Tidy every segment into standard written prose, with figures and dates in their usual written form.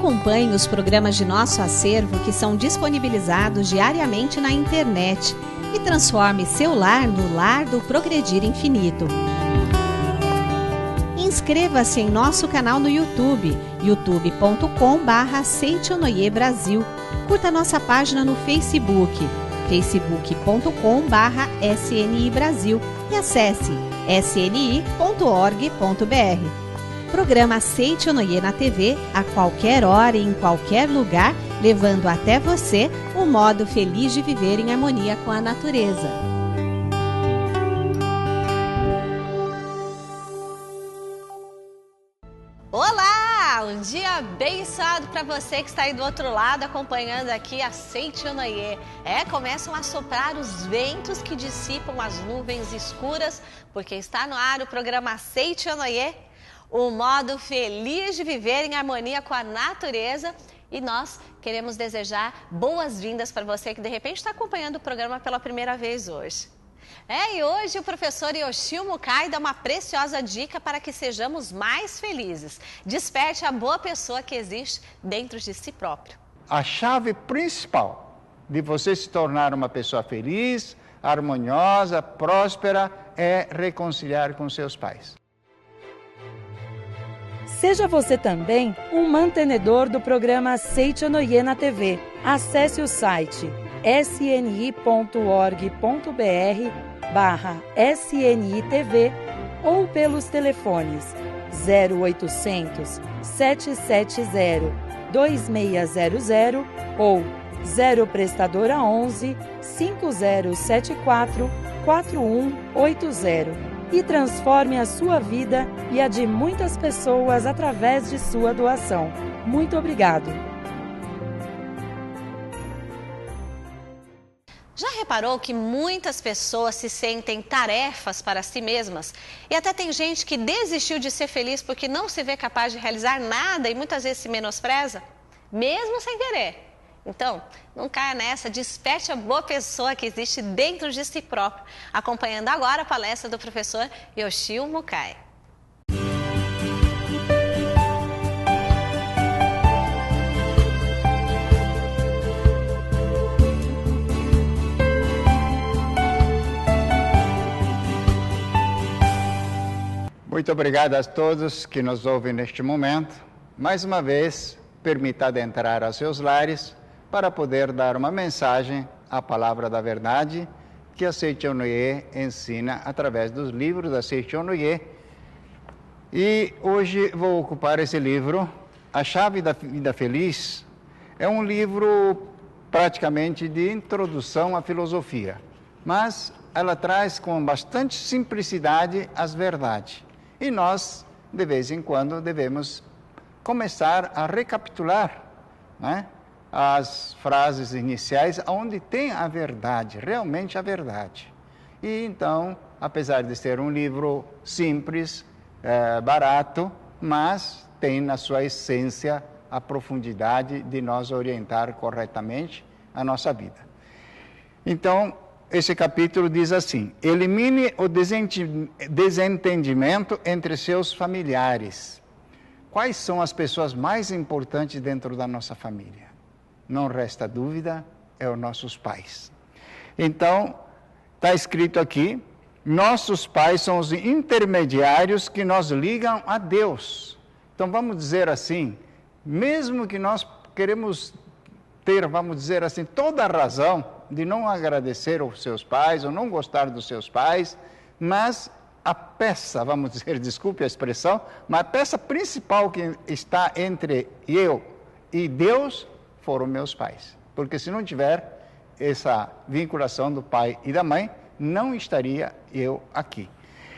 Acompanhe os programas de nosso acervo que são disponibilizados diariamente na internet e transforme seu lar no lar do Progredir Infinito. Inscreva-se em nosso canal no YouTube, youtube.com/Seitonoi Brasil. Curta nossa página no Facebook, facebook.com/SNI Brasil e acesse sni.org.br. Programa Seitonoi na TV, a qualquer hora e em qualquer lugar, levando até você o modo feliz de viver em harmonia com a natureza. Olá! Um dia abençoado para você que está aí do outro lado acompanhando aqui a Seitonoi. Começam a soprar os ventos que dissipam as nuvens escuras, porque está no ar o programa Seitonoi, o modo feliz de viver em harmonia com a natureza. E nós queremos desejar boas-vindas para você que de repente está acompanhando o programa pela primeira vez hoje. E hoje o professor Yoshio Mukai dá uma preciosa dica para que sejamos mais felizes. Desperte a boa pessoa que existe dentro de si próprio. A chave principal de você se tornar uma pessoa feliz, harmoniosa, próspera, é reconciliar com seus pais. Seja você também um mantenedor do programa Seitonoi na TV. Acesse o site sni.org.br/SNITV ou pelos telefones 0800 770 2600 ou 0 prestadora 11 5074 4180. E transforme a sua vida e a de muitas pessoas através de sua doação. Muito obrigado. Já reparou que muitas pessoas se sentem tarefas para si mesmas? E até tem gente que desistiu de ser feliz porque não se vê capaz de realizar nada e muitas vezes se menospreza, mesmo sem querer. Então, não caia nessa, desperte a boa pessoa que existe dentro de si próprio, acompanhando agora a palestra do professor Yoshio Mukai. Muito obrigado a todos que nos ouvem neste momento. Mais uma vez, permita adentrar aos seus lares para poder dar uma mensagem, a palavra da verdade, que a Seitonoi ensina através dos livros da Seitonoi. E hoje vou ocupar esse livro, A Chave da Vida Feliz. É um livro praticamente de introdução à filosofia, mas ela traz com bastante simplicidade as verdades. E nós, de vez em quando, devemos começar a recapitular, né, as frases iniciais, onde tem a verdade, realmente a verdade. E então, apesar de ser um livro simples, barato, mas tem na sua essência a profundidade de nós orientar corretamente a nossa vida. Então, esse capítulo diz assim: elimine o desentendimento entre seus familiares. Quais são as pessoas mais importantes dentro da nossa família? Não resta dúvida, é os nossos pais. Então, está escrito aqui, nossos pais são os intermediários que nos ligam a Deus. Então, vamos dizer assim, mesmo que nós queremos ter, vamos dizer assim, toda a razão de não agradecer aos seus pais, ou não gostar dos seus pais, mas a peça, vamos dizer, desculpe a expressão, mas a peça principal que está entre eu e Deus foram meus pais. Porque se não tiver essa vinculação do pai e da mãe, não estaria eu aqui.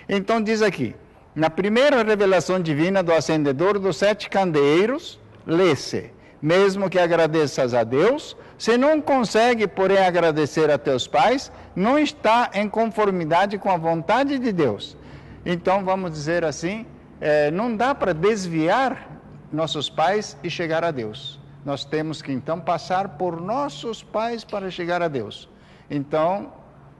Então diz aqui, na primeira revelação divina do acendedor dos 7 candeeiros, lê-se, mesmo que agradeças a Deus, se não consegue, porém, agradecer a teus pais, não está em conformidade com a vontade de Deus. Então, vamos dizer assim, não dá para desviar nossos pais e chegar a Deus. Nós temos que, então, passar por nossos pais para chegar a Deus. Então,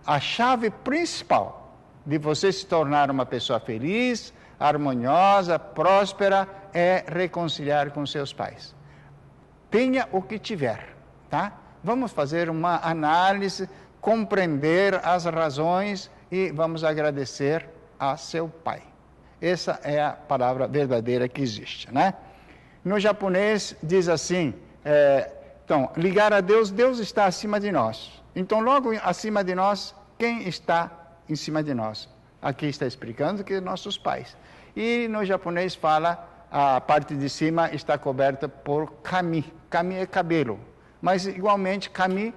a chave principal de você se tornar uma pessoa feliz, harmoniosa, próspera, é reconciliar com seus pais. tenha o que tiver, tá? Vamos fazer uma análise, compreender as razões e vamos agradecer a seu pai. Essa é a palavra verdadeira que existe, né? No japonês diz assim, então, ligar a Deus, Deus está acima de nós. Então, logo acima de nós, quem está em cima de nós? Aqui está explicando que nossos pais. E no japonês fala, a parte de cima está coberta por kami. Kami é cabelo. Mas, igualmente, kami,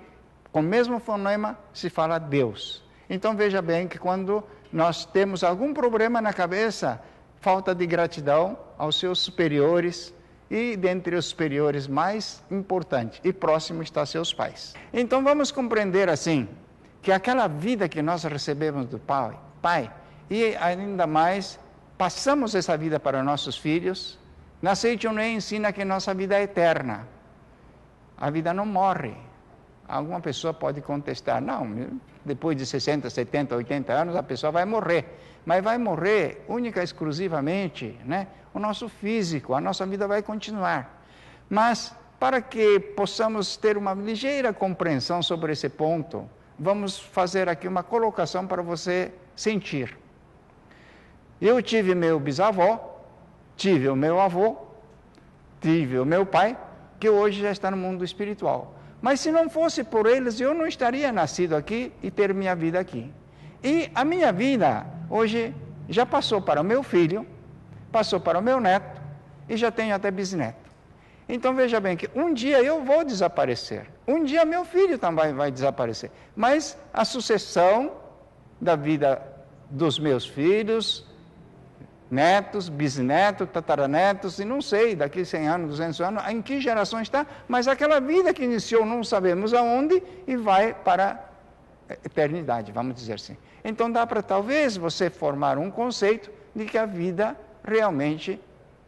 com o mesmo fonema, se fala Deus. Então, veja bem que quando nós temos algum problema na cabeça, falta de gratidão aos seus superiores, e dentre os superiores mais importante e próximo está seus pais. Então, vamos compreender assim, que aquela vida que nós recebemos do pai, e ainda mais, passamos essa vida para nossos filhos, na Seiichi Onoe ensina que nossa vida é eterna. A vida não morre. Alguma pessoa pode contestar, não, depois de 60, 70, 80 anos a pessoa vai morrer. Mas vai morrer única e exclusivamente, né, o nosso físico, a nossa vida vai continuar. Mas para que possamos ter uma ligeira compreensão sobre esse ponto, vamos fazer aqui uma colocação para você sentir. Eu tive meu bisavó, tive o meu avô, tive o meu pai, que hoje já está no mundo espiritual. Mas se não fosse por eles, eu não estaria nascido aqui e ter minha vida aqui. E a minha vida, hoje, já passou para o meu filho, passou para o meu neto, e já tenho até bisneto. Então, veja bem que um dia eu vou desaparecer. Um dia meu filho também vai desaparecer. Mas a sucessão da vida dos meus filhos, netos, bisnetos, tataranetos, e não sei, daqui 100 anos, 200 anos, em que geração está, mas aquela vida que iniciou não sabemos aonde e vai para a eternidade, vamos dizer assim. Então dá para talvez você formar um conceito de que a vida realmente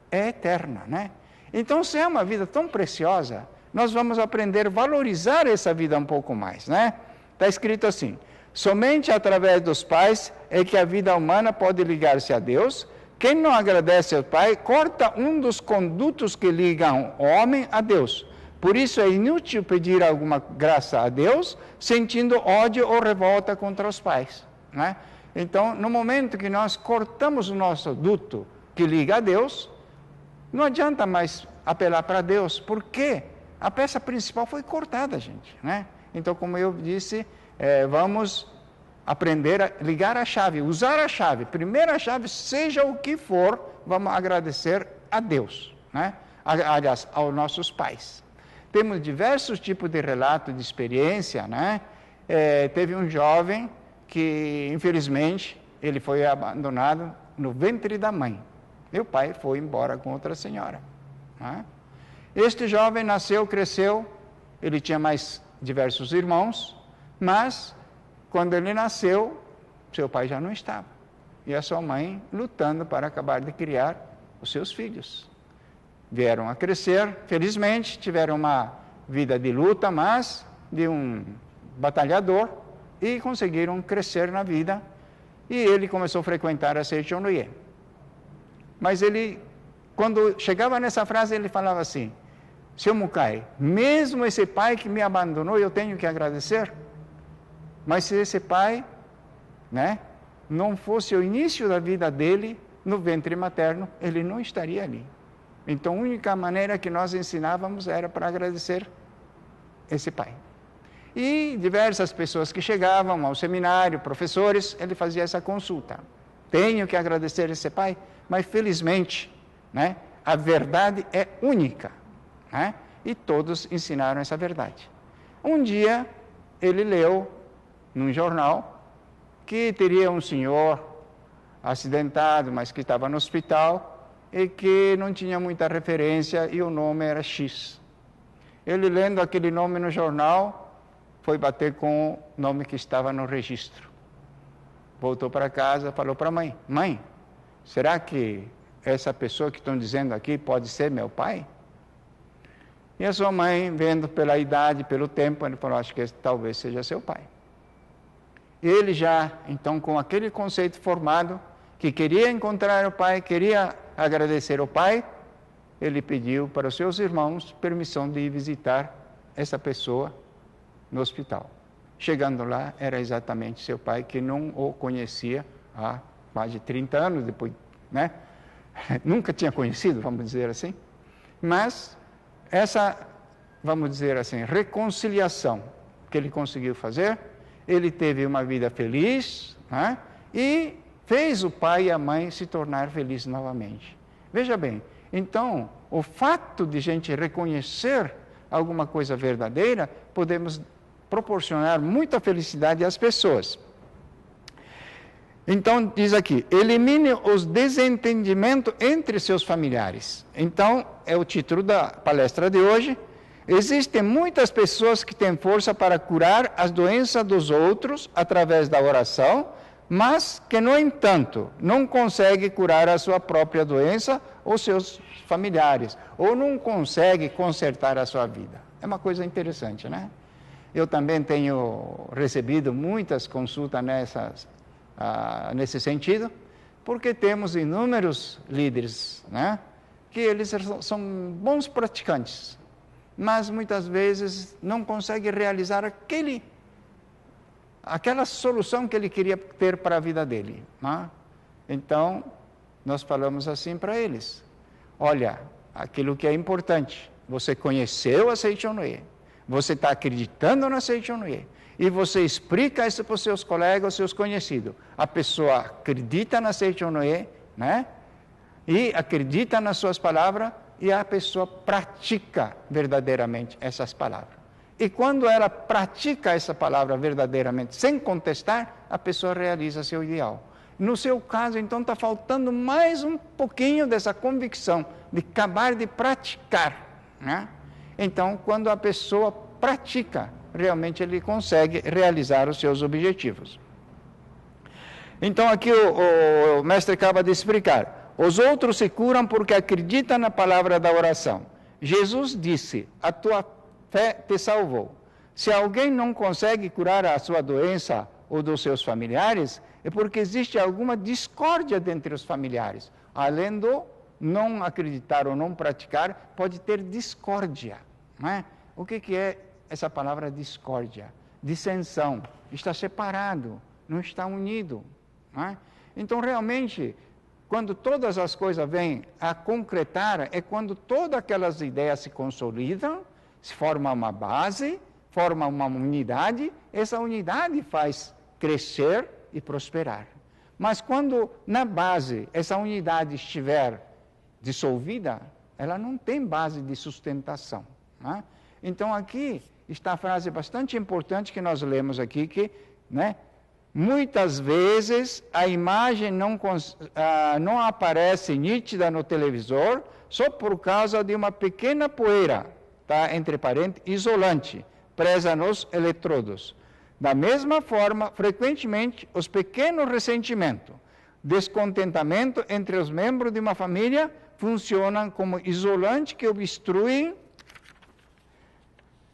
é eterna, né? Então, se é uma vida tão preciosa, nós vamos aprender a valorizar essa vida um pouco mais, né? Está escrito assim, somente através dos pais é que a vida humana pode ligar-se a Deus. Quem não agradece ao pai, corta um dos condutos que ligam o homem a Deus. Por isso é inútil pedir alguma graça a Deus, sentindo ódio ou revolta contra os pais, né? Então, no momento que nós cortamos o nosso duto que liga a Deus, não adianta mais apelar para Deus, porque a peça principal foi cortada, gente, né? Então, como eu disse, vamos aprender a ligar a chave, usar a chave. Primeira chave, seja o que for, vamos agradecer a Deus, né? Aliás, aos nossos pais. Temos diversos tipos de relatos de experiência, né? Teve um jovem que, infelizmente, ele foi abandonado no ventre da mãe. Meu pai foi embora com outra senhora, né? Este jovem nasceu, cresceu, ele tinha mais diversos irmãos, mas quando ele nasceu, seu pai já não estava. E a sua mãe lutando para acabar de criar os seus filhos. Vieram a crescer, felizmente, tiveram uma vida de luta, mas de um batalhador, e conseguiram crescer na vida. E ele começou a frequentar a Seiichi Onoe. Mas ele, quando chegava nessa frase, ele falava assim, seu Mukai, mesmo esse pai que me abandonou, eu tenho que agradecer? Mas se esse pai, né, não fosse o início da vida dele, no ventre materno, ele não estaria ali. Então, a única maneira que nós ensinávamos era para agradecer esse pai. E diversas pessoas que chegavam ao seminário, professores, ele fazia essa consulta. Tenho que agradecer esse pai? Mas, felizmente, né, a verdade é única, né? E todos ensinaram essa verdade. Um dia, ele leu num jornal que teria um senhor acidentado, mas que estava no hospital e que não tinha muita referência e o nome era X. Ele, lendo aquele nome no jornal, foi bater com o nome que estava no registro. Voltou para casa, falou para a mãe, mãe, será que essa pessoa que estão dizendo aqui pode ser meu pai? E a sua mãe, vendo pela idade, pelo tempo, ele falou, acho que esse talvez seja seu pai. Ele já, então, com aquele conceito formado, que queria encontrar o pai, queria agradecer ao pai, ele pediu para os seus irmãos permissão de ir visitar essa pessoa no hospital. Chegando lá, era exatamente seu pai, que não o conhecia há mais de 30 anos depois, né? Nunca tinha conhecido, vamos dizer assim. Mas essa, vamos dizer assim, reconciliação que ele conseguiu fazer, ele teve uma vida feliz, né? E fez o pai e a mãe se tornar felizes novamente. Veja bem, então, o fato de a gente reconhecer alguma coisa verdadeira, podemos proporcionar muita felicidade às pessoas. Então, diz aqui, elimine os desentendimentos entre seus familiares. Então, é o título da palestra de hoje. Existem muitas pessoas que têm força para curar as doenças dos outros através da oração, mas que, no entanto, não consegue curar a sua própria doença ou seus familiares, ou não consegue consertar a sua vida. É uma coisa interessante, né? Eu também tenho recebido muitas consultas nesse sentido, porque temos inúmeros líderes, né? Que eles são bons praticantes, mas muitas vezes não conseguem realizar aquela solução que ele queria ter para a vida dele, né? Então, nós falamos assim para eles: olha, aquilo que é importante, você conheceu a Seichonoye, você está acreditando na Seichonoye, e você explica isso para os seus colegas, os seus conhecidos. A pessoa acredita na Seichonoye, né? E acredita nas suas palavras, e a pessoa pratica verdadeiramente essas palavras. E quando ela pratica essa palavra verdadeiramente, sem contestar, a pessoa realiza seu ideal. No seu caso, então, está faltando mais um pouquinho dessa convicção de acabar de praticar, né? Então, quando a pessoa pratica, realmente ele consegue realizar os seus objetivos. Então, aqui o mestre acaba de explicar. Os outros se curam porque acreditam na palavra da oração. Jesus disse, a tua fé te salvou. Se alguém não consegue curar a sua doença ou dos seus familiares, é porque existe alguma discórdia dentre os familiares. Além do não acreditar ou não praticar, pode ter discórdia, não é? O que é essa palavra discórdia? Dissensão. Está separado, não está unido, não é? Então, realmente, quando todas as coisas vêm a concretar, é quando todas aquelas ideias se consolidam, se forma uma base, forma uma unidade, essa unidade faz crescer e prosperar. Mas quando na base essa unidade estiver dissolvida, ela não tem base de sustentação, né? Então aqui está a frase bastante importante que nós lemos aqui, que, né, muitas vezes a imagem não aparece nítida no televisor só por causa de uma pequena poeira, tá, entre parênteses, isolante, presa nos eletrodos. Da mesma forma, frequentemente, os pequenos ressentimentos, descontentamento entre os membros de uma família funcionam como isolante que obstruem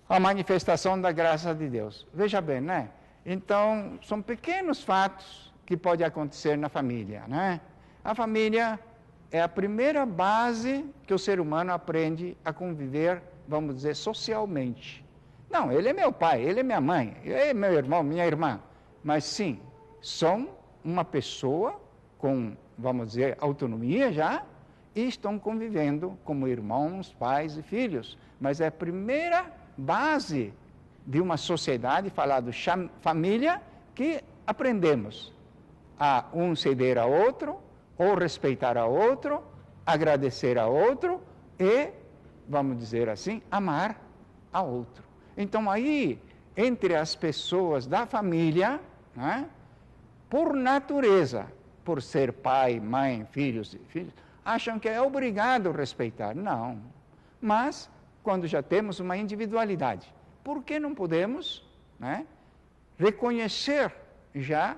a manifestação da graça de Deus. Veja bem, né? Então, são pequenos fatos que podem acontecer na família, né? A família é a primeira base que o ser humano aprende a conviver, vamos dizer, socialmente. Não, ele é meu pai, ele é minha mãe, ele é meu irmão, minha irmã. Mas sim, são uma pessoa com, vamos dizer, autonomia já, e estão convivendo como irmãos, pais e filhos. Mas é a primeira base de uma sociedade, falado família, que aprendemos a um ceder a outro, ou respeitar a outro, agradecer a outro e, vamos dizer assim, amar a outro. Então aí, entre as pessoas da família, né, por natureza, por ser pai, mãe, filhos, acham que é obrigado a respeitar. Não. Mas, quando já temos uma individualidade, por que não podemos, né, reconhecer já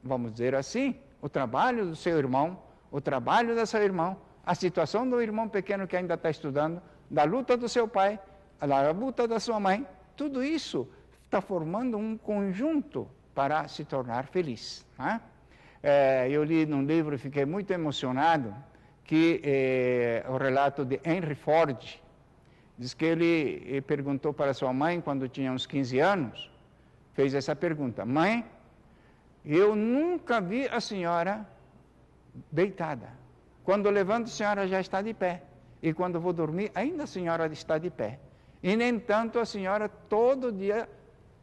vamos dizer assim, o trabalho do seu irmão, o trabalho da sua irmã, a situação do irmão pequeno que ainda está estudando, da luta do seu pai, da luta da sua mãe, tudo isso está formando um conjunto para se tornar feliz, né? Eu li num livro e fiquei muito emocionado, que o relato de Henry Ford, diz que ele perguntou para sua mãe, quando tinha uns 15 anos, fez essa pergunta: mãe, eu nunca vi a senhora deitada. Quando eu levanto, a senhora já está de pé. E quando eu vou dormir, ainda a senhora está de pé. E, nem tanto, a senhora todo dia,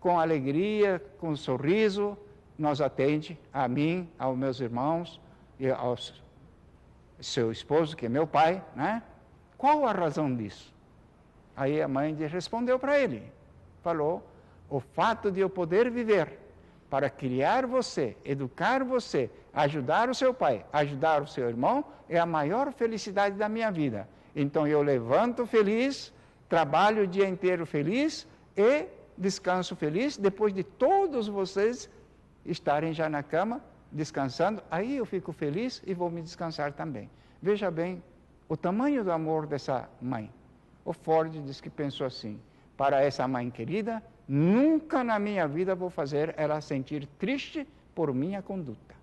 com alegria, com sorriso, nos atende, a mim, aos meus irmãos, e ao seu esposo, que é meu pai, né? Qual a razão disso? Aí a mãe respondeu para ele, falou: o fato de eu poder viver para criar você, educar você, ajudar o seu pai, ajudar o seu irmão, é a maior felicidade da minha vida. Então eu levanto feliz, trabalho o dia inteiro feliz e descanso feliz, depois de todos vocês estarem já na cama, descansando, aí eu fico feliz e vou me descansar também. Veja bem o tamanho do amor dessa mãe. O Ford diz que pensou assim: para essa mãe querida, nunca na minha vida vou fazer ela sentir triste por minha conduta.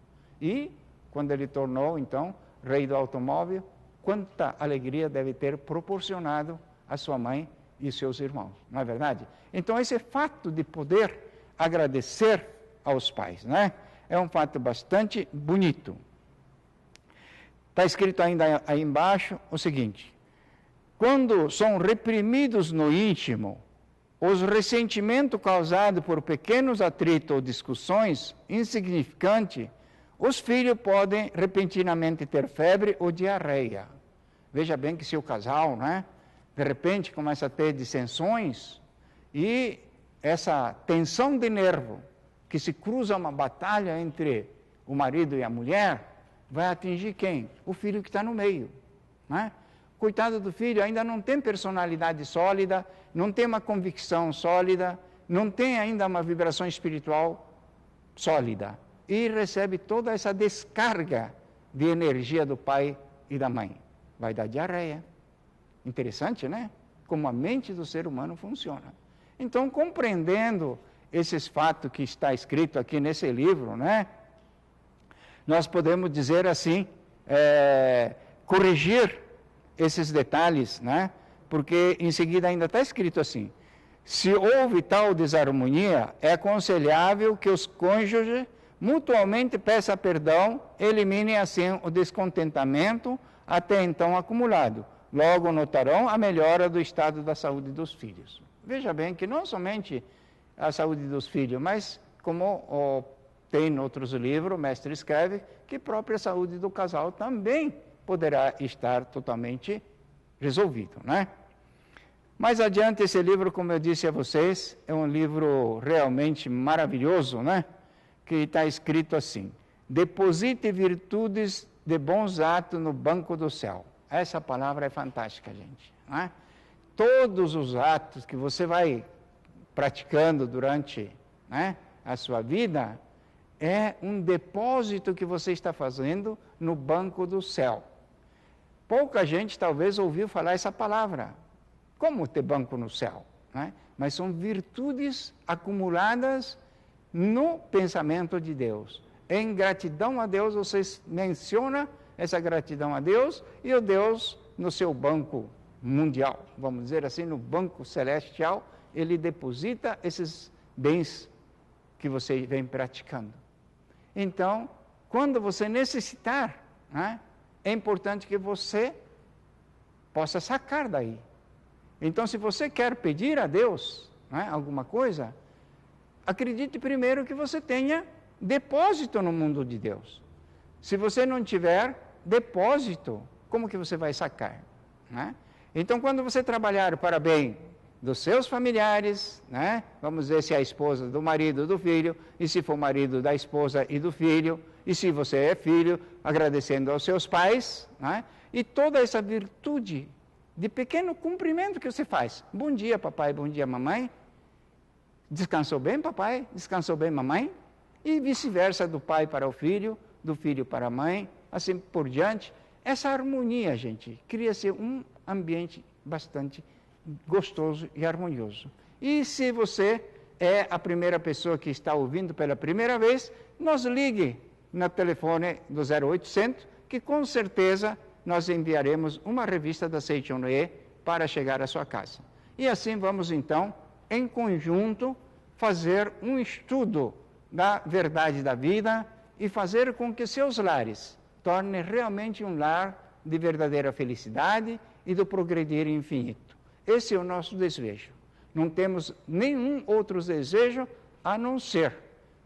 E, quando ele tornou, então, rei do automóvel, quanta alegria deve ter proporcionado a sua mãe e seus irmãos, não é verdade? Então, esse fato de poder agradecer aos pais, né? É um fato bastante bonito. Está escrito ainda aí embaixo o seguinte: quando são reprimidos no íntimo os ressentimentos causados por pequenos atritos ou discussões insignificantes, os filhos podem repentinamente ter febre ou diarreia. Veja bem que se o casal, né, de repente começa a ter dissensões e essa tensão de nervo, que se cruza uma batalha entre o marido e a mulher, vai atingir quem? O filho que está no meio, né? Coitado do filho, ainda não tem personalidade sólida, não tem uma convicção sólida, não tem ainda uma vibração espiritual sólida. E recebe toda essa descarga de energia do pai e da mãe. Vai dar diarreia. Interessante, né? Como a mente do ser humano funciona. Então, compreendendo esses fatos que está escrito aqui nesse livro, né? Nós podemos dizer assim, corrigir esses detalhes, né? Porque em seguida ainda está escrito assim: se houve tal desarmonia, é aconselhável que os cônjuges mutuamente peçam perdão, eliminem assim o descontentamento até então acumulado. Logo notarão a melhora do estado da saúde dos filhos. Veja bem que não somente a saúde dos filhos, mas como tem em outros livros, o mestre escreve, que a própria saúde do casal também poderá estar totalmente resolvido, né? Mais adiante, esse livro, como eu disse a vocês, é um livro realmente maravilhoso, né? Que está escrito assim: deposite virtudes de bons atos no banco do céu. Essa palavra é fantástica, gente, né? Todos os atos que você vai praticando durante, né, a sua vida, é um depósito que você está fazendo no banco do céu. Pouca gente talvez ouviu falar essa palavra. Como ter banco no céu? Né? Mas são virtudes acumuladas no pensamento de Deus. Em gratidão a Deus, você menciona essa gratidão a Deus, e o Deus, no seu banco mundial, vamos dizer assim, no banco celestial, ele deposita esses bens que você vem praticando. Então, quando você necessitar, né, é importante que você possa sacar daí. Então, se você quer pedir a Deus, né, alguma coisa, acredite primeiro que você tenha depósito no mundo de Deus. Se você não tiver depósito, como que você vai sacar? Né? Então, quando você trabalhar para bem dos seus familiares, né, vamos dizer, se é a esposa do marido, do filho, e se for o marido da esposa e do filho, e se você é filho, agradecendo aos seus pais, né, e toda essa virtude de pequeno cumprimento que você faz. Bom dia, papai, bom dia, mamãe. Descansou bem, papai? Descansou bem, mamãe? E vice-versa, do pai para o filho, do filho para a mãe, assim por diante. Essa harmonia, gente, cria-se um ambiente bastante gostoso e harmonioso. E se você é a primeira pessoa que está ouvindo pela primeira vez, nos ligue no telefone do 0800, que com certeza nós enviaremos uma revista da Seiichi Noye para chegar à sua casa. E assim vamos então, em conjunto, fazer um estudo da verdade da vida e fazer com que seus lares tornem realmente um lar de verdadeira felicidade e do progredir infinito. Esse é o nosso desejo. Não temos nenhum outro desejo a não ser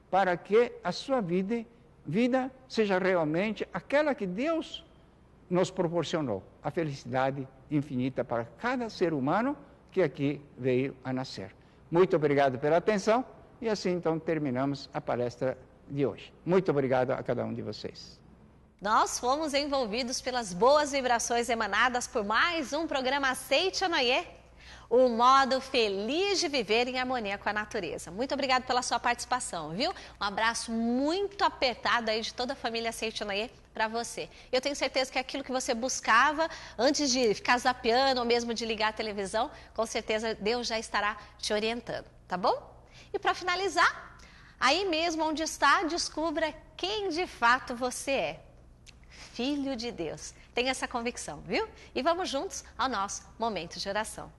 para que a sua vida seja realmente aquela que Deus nos proporcionou, a felicidade infinita para cada ser humano que aqui veio a nascer. Muito obrigado pela atenção e assim então terminamos a palestra de hoje. Muito obrigado a cada um de vocês. Nós fomos envolvidos pelas boas vibrações emanadas por mais um programa Seiichi Noye, o modo feliz de viver em harmonia com a natureza. Muito obrigado pela sua participação, viu? Um abraço muito apertado aí de toda a família Seiichi Noye para você. Eu tenho certeza que aquilo que você buscava antes de ficar zapeando ou mesmo de ligar a televisão, com certeza Deus já estará te orientando, tá bom? E para finalizar, aí mesmo onde está, descubra quem de fato você é. Filho de Deus. Tenha essa convicção, viu? E vamos juntos ao nosso momento de oração.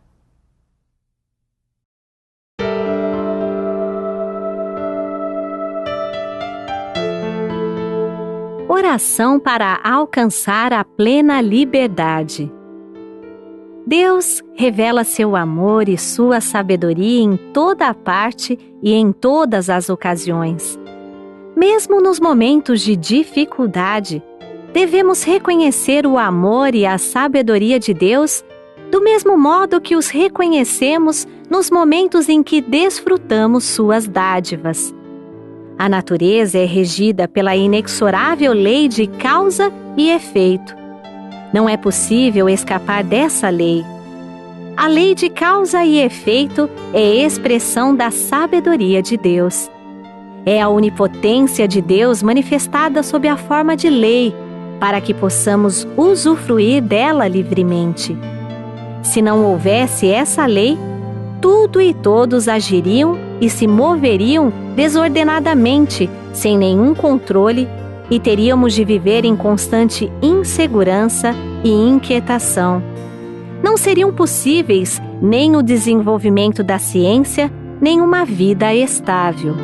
Oração para alcançar a plena liberdade. Deus revela seu amor e sua sabedoria em toda a parte e em todas as ocasiões. Mesmo nos momentos de dificuldade, devemos reconhecer o amor e a sabedoria de Deus do mesmo modo que os reconhecemos nos momentos em que desfrutamos suas dádivas. A natureza é regida pela inexorável lei de causa e efeito. Não é possível escapar dessa lei. A lei de causa e efeito é expressão da sabedoria de Deus. É a onipotência de Deus manifestada sob a forma de lei, para que possamos usufruir dela livremente. Se não houvesse essa lei, tudo e todos agiriam e se moveriam desordenadamente, sem nenhum controle, e teríamos de viver em constante insegurança e inquietação. Não seriam possíveis nem o desenvolvimento da ciência, nem uma vida estável.